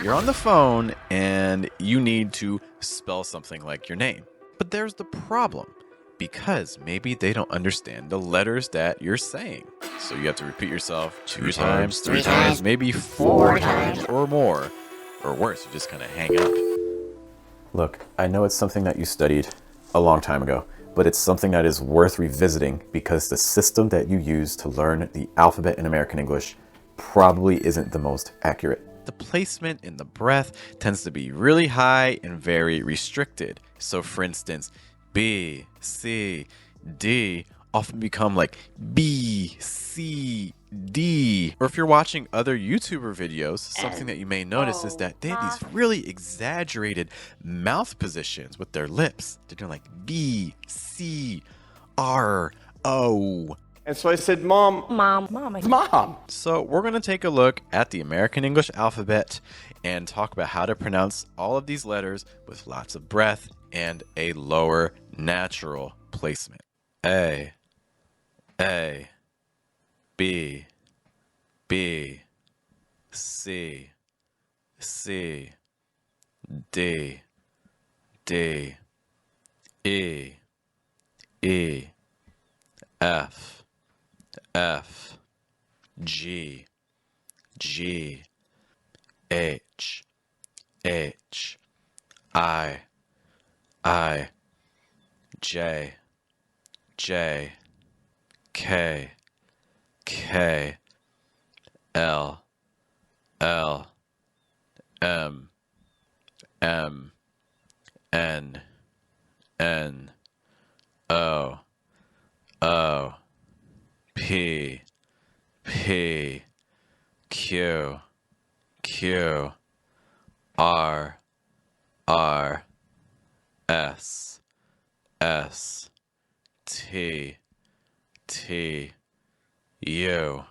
You're on the phone and you need to spell something like your name. But there's the problem, because maybe they don't understand the letters that you're saying. So you have to repeat yourself 2 times, 3 times, maybe 4 times or more. Or worse, you just kind of hang up. Look, I know it's something that you studied a long time ago, but it's something that is worth revisiting because the system that you use to learn the alphabet in American English probably isn't the most accurate. The placement in the breath tends to be really high and very restricted. So for instance, B, C, D often become like B, C, D. Or if you're watching other YouTuber videos, something that you may notice is that they have these really exaggerated mouth positions with their lips. They're doing like B, C, R, O. And so I said, Mom. So we're going to take a look at the American English alphabet and talk about how to pronounce all of these letters with lots of breath and a lower natural placement. A, B, C, D, E, F, G, H, I, J, K, L, M, N, O, P, Q, R, S, T, U,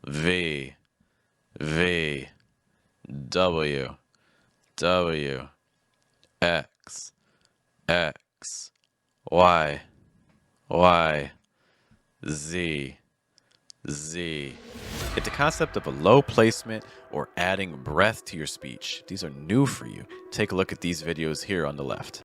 V, W, X, Y, Z. It's the concept of a low placement or adding breath to your speech. These are new for you. Take a look at these videos here on the left.